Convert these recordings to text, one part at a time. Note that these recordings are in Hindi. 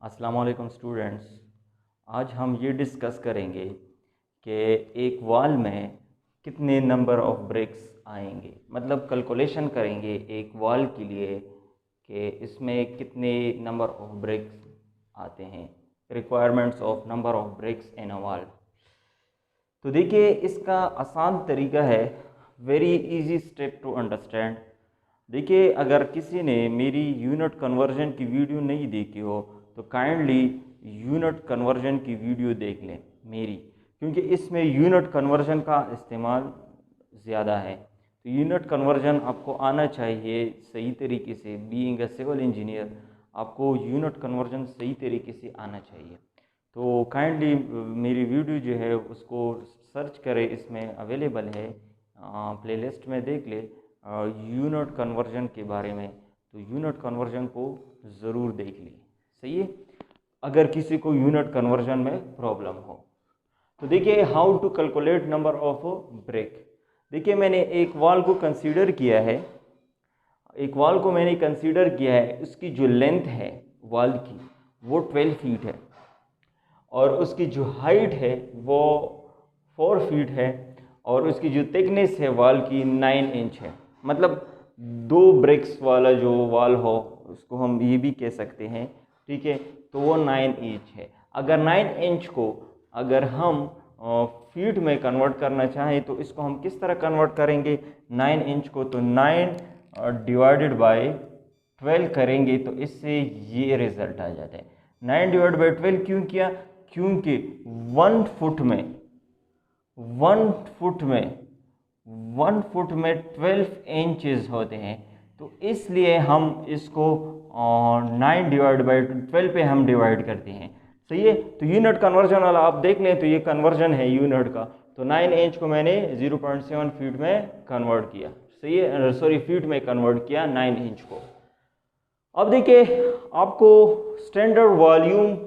अस्सलाम वालेकुम स्टूडेंट्स। आज हम ये डिस्कस करेंगे कि एक वॉल में कितने नंबर ऑफ ब्रेक्स आएंगे, मतलब कैलकुलेशन करेंगे एक वॉल के लिए कि इसमें कितने नंबर ऑफ ब्रेक्स आते हैं, requirements of number of bricks in a wall. तो देखिए, इसका आसान तरीका है, very easy step to understand. देखिए, अगर किसी ने मेरी यूनिट कन्वर्जन की वीडियो नहीं देखी हो तो काइंडली यूनिट कन्वर्जन की वीडियो देख लें मेरी, क्योंकि इसमें यूनिट कन्वर्जन का इस्तेमाल ज़्यादा है। तो यूनिट कन्वर्जन आपको आना चाहिए सही तरीके से। बीइंग अ सिविल इंजीनियर आपको यूनिट कन्वर्जन सही तरीके से आना चाहिए। तो काइंडली मेरी वीडियो जो है उसको सर्च करें, इसमें अवेलेबल है, प्लेलिस्ट में देख ले यूनिट कन्वर्जन के बारे में। तो यूनिट कन्वर्जन को ज़रूर देख ली, सही है, अगर किसी को यूनिट कन्वर्जन में प्रॉब्लम हो। तो देखिए, how to calculate number of brick. देखिए, मैंने एक वॉल को कंसीडर किया है, उसकी जो लेंथ है वॉल की वो 12 फीट है और उसकी जो हाइट है वो 4 फीट है और उसकी जो थिकनेस है वॉल की 9 इंच है। मतलब 2 ब्रिक्स वाला जो वॉल हो उसको हम ये भी कह सकते हैं, ठीक है। तो वो 9 इंच है। अगर 9 इंच को अगर हम फीट में कन्वर्ट करना चाहें तो इसको हम किस तरह कन्वर्ट करेंगे? 9 इंच को तो 9 डिवाइडेड बाय 12 करेंगे तो इससे ये रिजल्ट आ जाता है। 9 डिवाइड बाई 12 क्यों किया? क्योंकि 1 फुट में 12 इंचेस होते हैं, तो इसलिए हम इसको 9 डिवाइड बाई 12 पे हम डिवाइड करते हैं, सही है। तो यूनिट कन्वर्जन वाला आप देख लें तो ये कन्वर्जन है यूनिट का। तो 9 इंच को मैंने 0.7 फीट में कन्वर्ट किया, सही है, सॉरी फीट में कन्वर्ट किया 9 इंच को। अब देखिए, आपको स्टैंडर्ड वॉल्यूम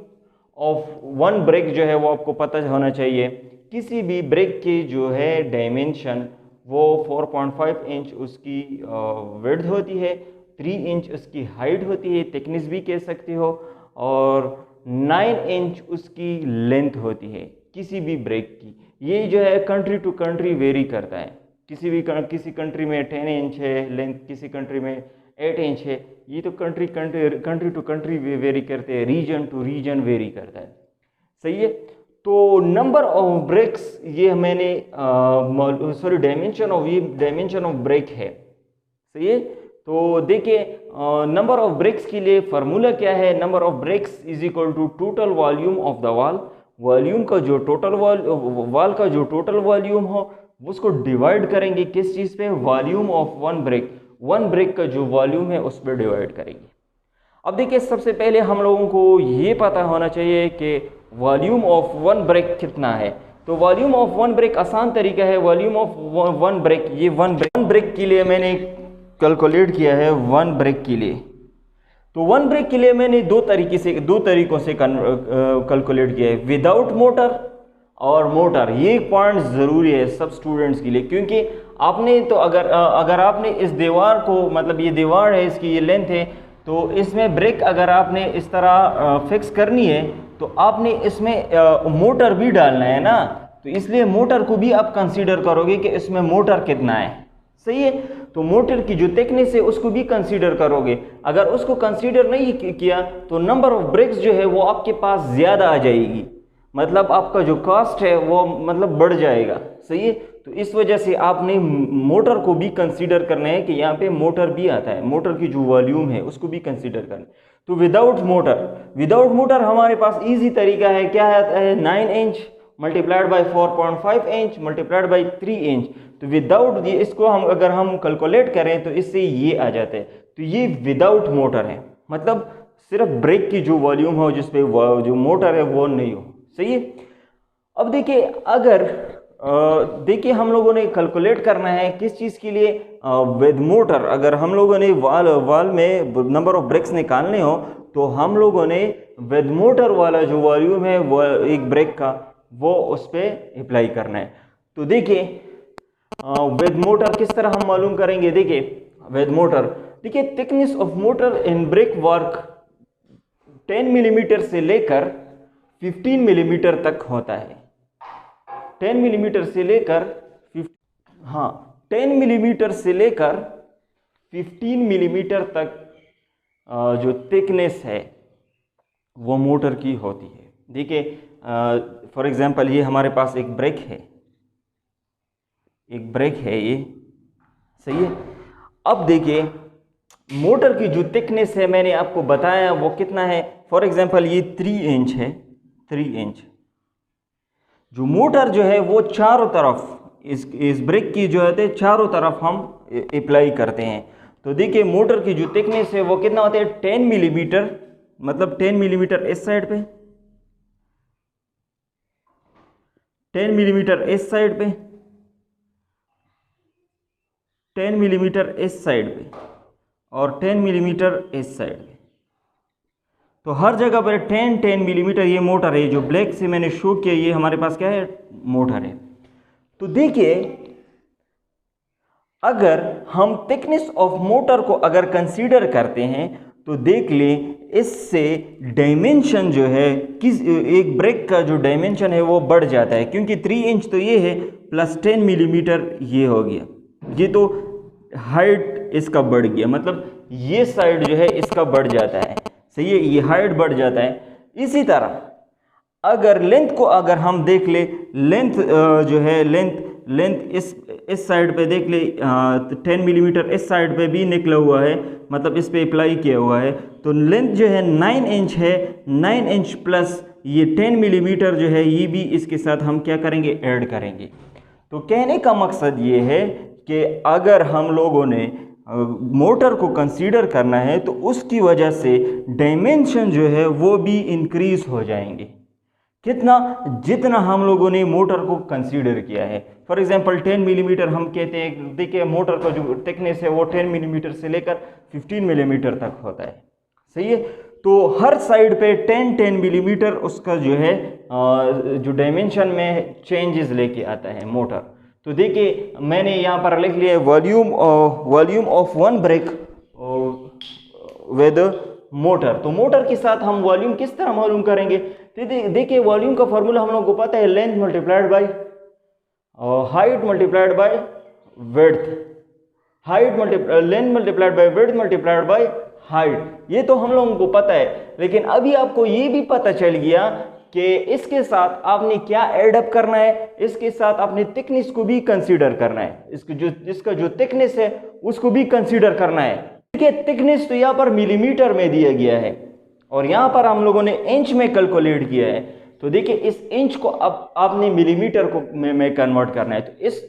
ऑफ 1 ब्रेक जो है वो आपको पता होना चाहिए। किसी भी ब्रेक की जो है डायमेंशन वो 4.5 इंच उसकी विड्थ होती है, 3 इंच उसकी हाइट होती है, थिकनेस भी कह सकते हो, और 9 इंच उसकी लेंथ होती है किसी भी ब्रेक की। ये जो है कंट्री टू कंट्री वेरी करता है। किसी कंट्री में 10 इंच है लेंथ, किसी कंट्री में 8 इंच है। ये तो कंट्री टू कंट्री वेरी करते हैं, रीजन टू रीजन वेरी करता है, सही है। तो नंबर ऑफ ब्रेक्स ये मैंने डायमेंशन ऑफ ब्रेक है, सही है। तो देखिए, नंबर ऑफ ब्रेक्स के लिए फार्मूला क्या है? Number of bricks is equal to total volume of the wall. Volume का जो टोटल वॉल का जो टोटल वॉल्यूम हो उसको डिवाइड करेंगे किस चीज़ पे? Volume of 1 break. 1 ब्रेक का जो वॉल्यूम है उस पर डिवाइड करेंगे। अब देखिए, सबसे पहले हम लोगों को ये पता होना चाहिए कि वॉल्यूम ऑफ 1 ब्रेक कितना है। तो वॉल्यूम ऑफ 1 ब्रेक आसान तरीका है, वॉल्यूम ऑफ 1 ब्रेक, ये 1 ब्रेक के लिए मैंने कैलकुलेट किया है। 1 ब्रेक के लिए, तो 1 ब्रेक के लिए मैंने दो तरीकों से कैलकुलेट किया है, विदाउट मोटर और मोटर। ये एक पॉइंट ज़रूरी है सब स्टूडेंट्स के लिए, क्योंकि आपने तो अगर आपने इस दीवार को, मतलब ये दीवार है, इसकी ये लेंथ है, तो इसमें ब्रेक अगर आपने इस तरह फिक्स करनी है तो आपने इसमें मोटर भी डालना है ना। तो इसलिए मोटर को भी आप कंसीडर करोगे कि इसमें मोटर कितना है, सही है। तो मोटर की जो थिकनेस है उसको भी कंसीडर करोगे। अगर उसको कंसीडर नहीं किया तो नंबर ऑफ ब्रेक्स जो है वो आपके पास ज़्यादा आ जाएगी, मतलब आपका जो कॉस्ट है वो मतलब बढ़ जाएगा, सही है। तो इस वजह से आपने मोटर को भी कंसीडर करना है कि यहाँ पे मोटर भी आता है, मोटर की जो वॉल्यूम है उसको भी कंसीडर करना है। तो विदाउट मोटर हमारे पास इजी तरीका है, क्या आता है? 9 inch multiplied by 4.5 inch multiplied by 3 inch. तो विदाउट इसको अगर हम कैलकुलेट करें तो इससे ये आ जाता है। तो ये विदाउट मोटर है, मतलब सिर्फ ब्रेक की जो वॉल्यूम हो जिसपे जो मोटर है वो नहीं हो, सही है। अब देखिए, अगर हम लोगों ने कैलकुलेट करना है किस चीज़ के लिए? With motor. अगर हम लोगों ने वॉल में नंबर ऑफ ब्रेक्स निकालने हो तो हम लोगों ने विद मोटर वाला जो वॉल्यूम है वो एक ब्रेक का वो उस पर अप्लाई करना है। तो देखिए, विद मोटर किस तरह हम मालूम करेंगे? देखिए, विद मोटर, देखिए thickness of mortar in brick work 10 millimetre से लेकर 15 मिलीमीटर तक होता है। 10 मिलीमीटर से लेकर 10 मिलीमीटर से लेकर 15 मिलीमीटर तक जो थिकनेस है वो मोटर की होती है। देखिए फॉर एग्जांपल ये हमारे पास एक ब्रेक है, ये सही है। अब देखिए मोटर की जो थिकनेस है मैंने आपको बताया वो कितना है। फॉर एग्जांपल ये 3 इंच है, 3 इंच। जो मोटर जो है वो चारों तरफ इस ब्रेक की जो है चारों तरफ हम अप्लाई करते हैं। तो देखिए मोटर की जो थिकनेस है वो कितना होता है 10 मिलीमीटर, मतलब 10 मिलीमीटर इस साइड पे, 10 मिलीमीटर इस साइड पे, 10 मिलीमीटर इस साइड पे और 10 मिलीमीटर इस साइड पे। तो हर जगह पर 10 मिलीमीटर ये मोटर है। जो ब्लैक से मैंने शो किया ये हमारे पास क्या है, मोटर है। तो देखिए अगर हम थिकनेस ऑफ मोटर को अगर कंसीडर करते हैं तो देख लें इससे डायमेंशन जो है किस एक ब्रेक का जो डायमेंशन है वो बढ़ जाता है, क्योंकि 3 इंच तो ये है प्लस 10 मिलीमीटर ये हो गया, ये तो हाइट इसका बढ़ गया, मतलब ये साइड जो है इसका बढ़ जाता है, सही है, ये हाइट बढ़ जाता है। इसी तरह अगर लेंथ को अगर हम देख ले, लेंथ जो है लेंथ इस साइड पे देख ले 10 मिलीमीटर इस साइड पे भी निकला हुआ है, मतलब इस पे अप्लाई किया हुआ है। तो लेंथ जो है 9 इंच है, 9 इंच प्लस ये 10 मिलीमीटर जो है ये भी इसके साथ हम क्या करेंगे, ऐड करेंगे। तो कहने का मकसद ये है कि अगर हम लोगों ने मोटर को कंसीडर करना है तो उसकी वजह से डायमेंशन जो है वो भी इंक्रीज हो जाएंगे। कितना, जितना हम लोगों ने मोटर को कंसीडर किया है। फॉर एग्जांपल 10 मिलीमीटर हम कहते हैं, देखिए मोटर का जो थिकनेस है वो 10 मिलीमीटर से लेकर 15 मिलीमीटर तक होता है, सही है। तो हर साइड पे 10 मिलीमीटर उसका जो है जो डायमेंशन में चेंजेस लेके आता है मोटर। तो देखिए मैंने यहाँ पर लिख लिया volume of one brick with mortar. तो मोटर के साथ हम वॉल्यूम किस तरह मालूम करेंगे, देखिए वॉल्यूम का फॉर्मूला हम लोगों को पता है, length multiplied by height multiplied by width, length multiplied by width multiplied by height, ये तो हम लोगों को पता है। लेकिन अभी आपको ये भी पता चल गया कि इसके साथ आपने क्या ऐड अप करना है, इसके साथ आपने थिकनेस को भी कंसीडर करना है, इसका जो थिकनेस है उसको भी कंसीडर करना है। देखिए थिकनेस तो यहाँ पर मिलीमीटर में दिया गया है और यहाँ पर हम लोगों ने इंच में कैलकुलेट किया है। तो देखिए इस इंच को अब आपने मिलीमीटर को में कन्वर्ट करना है। तो इस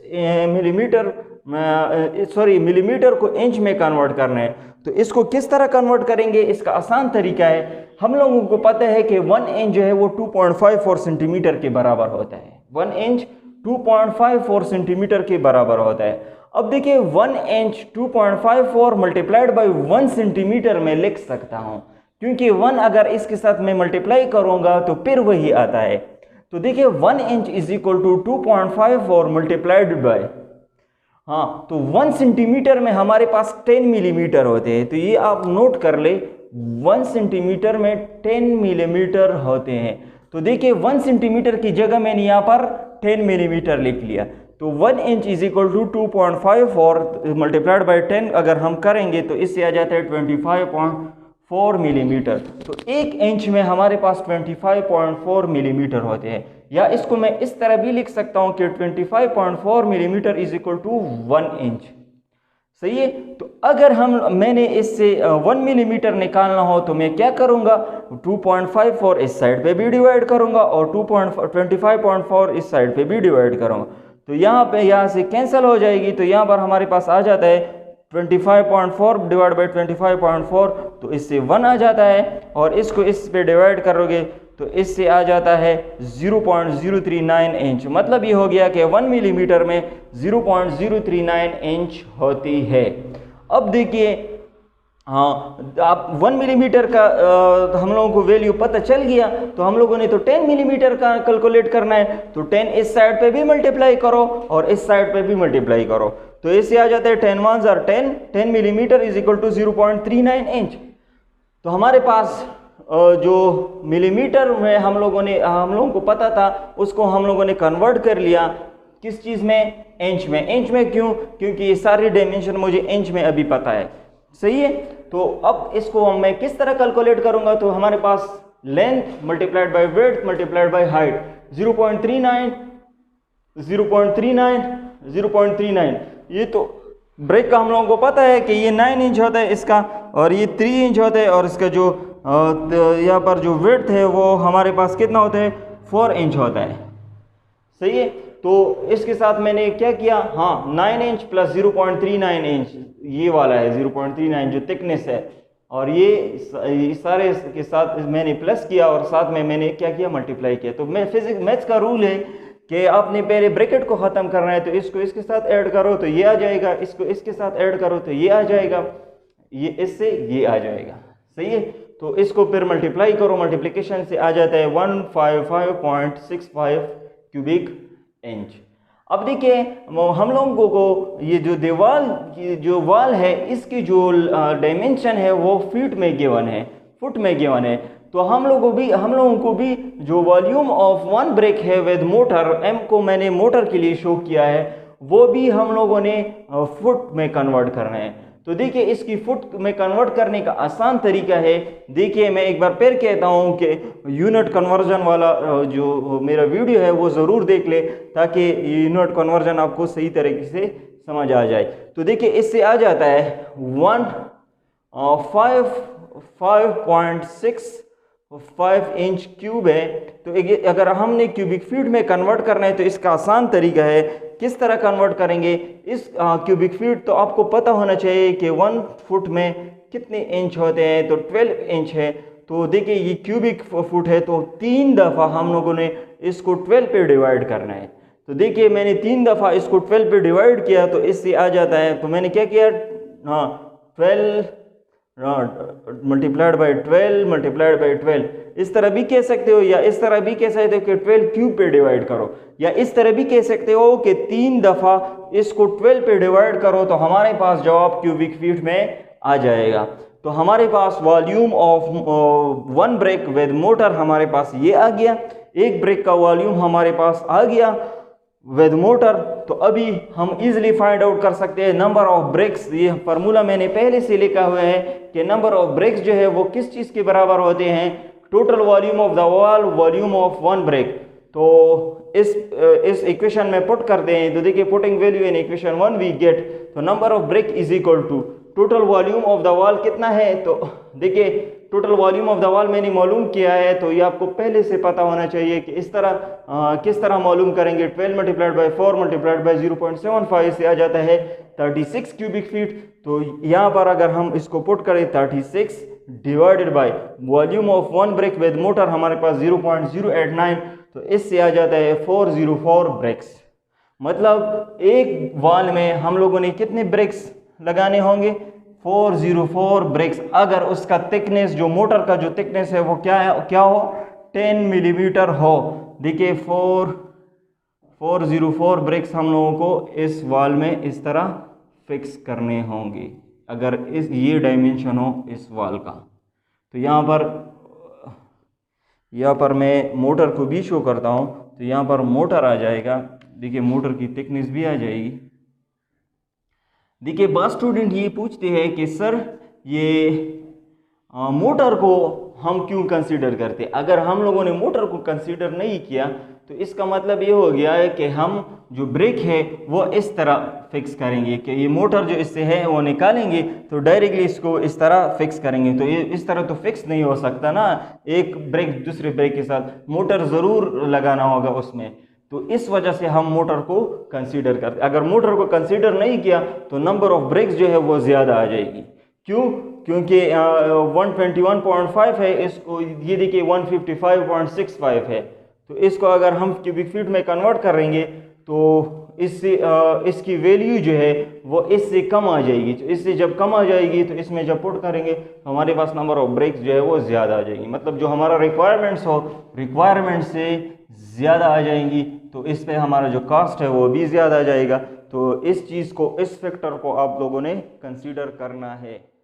मिलीमीटर को इंच में कन्वर्ट करना है। तो इसको किस तरह कन्वर्ट करेंगे, इसका आसान तरीका है, हम लोगों को पता है कि 1 इंच जो है वो 2.54 सेंटीमीटर के बराबर होता है। 1 इंच 2.54 सेंटीमीटर के बराबर होता है। अब देखिए 1 इंच 2.54 मल्टीप्लाइड बाई 1 सेंटीमीटर में लिख सकता हूं, क्योंकि 1 अगर इसके साथ मैं मल्टीप्लाई करूंगा तो फिर वही आता है। तो देखिए 1 inch is equal to 2.54 multiplied by, हाँ, तो 1 सेंटीमीटर में हमारे पास 10 मिलीमीटर होते हैं। तो ये आप नोट कर ले, 1 सेंटीमीटर में 10 मिलीमीटर होते हैं। तो देखिए 1 सेंटीमीटर की जगह मैंने यहाँ पर 10 मिलीमीटर लिख लिया। तो 1 inch is equal to 2.54 multiplied by 10 अगर हम करेंगे तो इससे आ जाता है 25.4 मिलीमीटर। तो 1 इंच में हमारे पास 25.4 मिलीमीटर होते हैं। या इसको मैं इस तरह भी लिख सकता हूं कि 25.4 millimetre is equal to 1 inch, सही है। तो अगर मैंने इससे 1 मिलीमीटर निकालना हो तो मैं क्या करूंगा, 2.54 इस साइड पे भी डिवाइड करूंगा और 25.4 इस साइड पे भी डिवाइड करूंगा। तो यहाँ से कैंसिल हो जाएगी। तो यहाँ पर हमारे पास आ जाता है 25.4 डिवाइड बाई 25.4, तो इससे 1 आ जाता है और इसको इस पे डिवाइड करोगे तो इससे आ जाता है 0.039 इंच। मतलब ये हो गया कि 1 मिलीमीटर में 0.039 इंच होती है। अब देखिए, हाँ, आप 1 मिलीमीटर का हम लोगों को वैल्यू पता चल गया, तो हम लोगों ने तो 10 मिलीमीटर का कैलकुलेट करना है। तो 10 इस साइड पे भी मल्टीप्लाई करो और इस साइड पे भी मल्टीप्लाई करो, तो इससे आ जाता है 10 1s are 10 millimetre is equal to 0.39 inch. तो हमारे पास जो मिलीमीटर में हम लोगों को पता था उसको हम लोगों ने कन्वर्ट कर लिया किस चीज़ में, इंच में। इंच में क्यों? क्योंकि ये सारे डायमेंशन मुझे इंच में अभी पता है, सही है। तो अब इसको मैं किस तरह कैलकुलेट करूंगा, तो हमारे पास length multiplied by width multiplied by height 0.39 0.39 0.39। ये तो ब्रेक का हम लोगों को पता है कि ये 9 इंच होता है इसका, और ये 3 इंच होता है, और इसका जो यहाँ पर जो विड्थ है वो हमारे पास कितना होता है, 4 इंच होता है, सही है। तो इसके साथ मैंने क्या किया, हाँ 9 इंच प्लस 0.39 इंच ये वाला है 0.39 जो थिकनेस है, और ये सारे के साथ मैंने प्लस किया और साथ में मैंने क्या किया, मल्टीप्लाई किया। तो मैथ्स का रूल है कि आपने पहले ब्रैकेट को ख़त्म करना है, तो इसको इसके साथ ऐड करो तो ये आ जाएगा, इसको इसके साथ ऐड करो तो ये आ जाएगा, ये इससे ये आ जाएगा, सही है। तो इसको फिर मल्टीप्लाई करो, मल्टीप्लिकेशन से आ जाता है 155.65 क्यूबिक इंच। अब देखिए हम लोगों को ये जो दीवार की जो वॉल है इसकी जो डायमेंशन है वो फीट में गिवन है, फुट में गिवन है। तो हम लोगों को भी जो वॉल्यूम ऑफ वन ब्रेक है विद मोटर, एम को मैंने मोटर के लिए शो किया है, वो भी हम लोगों ने फुट में कन्वर्ट करना है। तो देखिए इसकी फुट में कन्वर्ट करने का आसान तरीका है। देखिए मैं एक बार फिर कहता हूँ कि यूनिट कन्वर्जन वाला जो मेरा वीडियो है वो ज़रूर देख ले, ताकि यूनिट कन्वर्जन आपको सही तरीके से समझ आ जाए। तो देखिए इससे आ जाता है 5.65 इंच क्यूब है। तो अगर हमने क्यूबिक फीट में कन्वर्ट करना है तो इसका आसान तरीका है, किस तरह कन्वर्ट करेंगे इस क्यूबिक फीट। तो आपको पता होना चाहिए कि 1 फुट में कितने इंच होते हैं, तो 12 इंच है। तो देखिए ये क्यूबिक फुट है, तो 3 दफ़ा हम लोगों ने इसको 12 पे डिवाइड करना है। तो देखिए मैंने 3 दफ़ा इसको 12 पे डिवाइड किया, तो इससे आ जाता है, तो मैंने क्या किया, हाँ 12 मल्टीप्लाइड बाई 12 इस तरह भी कह सकते हो, या इस तरह भी कह सकते हो कि 12 क्यूब पे डिवाइड करो, या इस तरह भी कह सकते हो कि 3 दफ़ा इसको 12 पे डिवाइड करो, तो हमारे पास जवाब क्यूबिक फीट में आ जाएगा। तो हमारे पास volume of one brick with mortar हमारे पास ये आ गया, एक ब्रेक का वॉल्यूम हमारे पास आ गया विद मोटर। तो अभी हम इजीली फाइंड आउट कर सकते हैं नंबर ऑफ ब्रेक्स। ये फार्मूला मैंने पहले से लिखा हुआ है कि नंबर ऑफ ब्रेक्स जो है वो किस चीज़ के बराबर होते हैं, total volume of the wall volume of one brick. तो इस इक्वेशन में पुट करते हैं, तो देखिए putting value in equation 1 we get, तो number of brick is equal to total volume of the wall कितना है। तो देखिए total volume of the wall मैंने मालूम किया है, तो ये आपको पहले से पता होना चाहिए कि इस तरह किस तरह मालूम करेंगे। 12 मल्टीप्लाइड बाई 4 मल्टीप्लाइड बाई 0.75 से आ जाता है 36 क्यूबिक फीट। तो यहाँ पर अगर हम इसको पुट करें 36 divided by volume of one brick with mortar हमारे पास 0.089, तो इससे आ जाता है 404 ब्रेक्स। मतलब एक वॉल में हम लोगों ने कितने ब्रेक्स लगाने होंगे, 404 ब्रेक्स। अगर उसका थिकनेस जो मोटर का जो थिकनेस है वो क्या हो 10 मिलीमीटर हो। देखिए 404 ब्रेक्स हम लोगों को इस वॉल में इस तरह फिक्स करने होंगे, अगर ये डायमेंशन हो इस वॉल का। तो यहाँ पर मैं मोटर को भी शो करता हूँ, तो यहाँ पर मोटर आ जाएगा। देखिए मोटर की थिकनेस भी आ जाएगी। देखिए बहुत स्टूडेंट ये पूछते हैं कि सर ये मोटर को हम क्यों कंसीडर करते। अगर हम लोगों ने मोटर को कंसीडर नहीं किया तो इसका मतलब ये हो गया है कि हम जो ब्रेक है वो इस तरह फिक्स करेंगे कि ये मोटर जो इससे है वो निकालेंगे तो डायरेक्टली इसको इस तरह फिक्स करेंगे। तो ये इस तरह तो फिक्स नहीं हो सकता ना, एक ब्रेक दूसरे ब्रेक के साथ मोटर ज़रूर लगाना होगा उसमें। तो इस वजह से हम मोटर को कंसीडर करते। अगर मोटर को कंसीडर नहीं किया तो नंबर ऑफ ब्रेक्स जो है वो ज़्यादा आ जाएगी। क्यों? क्योंकि 121.5 है, इसको ये देखिए 155.65 है। तो इसको अगर हम क्यूबिक फीट में कन्वर्ट करेंगे तो इससे इसकी वैल्यू जो है वो इससे कम आ जाएगी। तो इससे जब कम आ जाएगी तो इसमें जब पुट करेंगे तो हमारे पास नंबर ऑफ ब्रेक्स जो है वो ज़्यादा आ जाएगी। मतलब जो हमारा रिक्वायरमेंट से ज़्यादा आ जाएंगी, तो इस पे हमारा जो कॉस्ट है वो भी ज़्यादा आ जाएगा। तो इस चीज़ को, इस फैक्टर को आप लोगों ने कंसीडर करना है।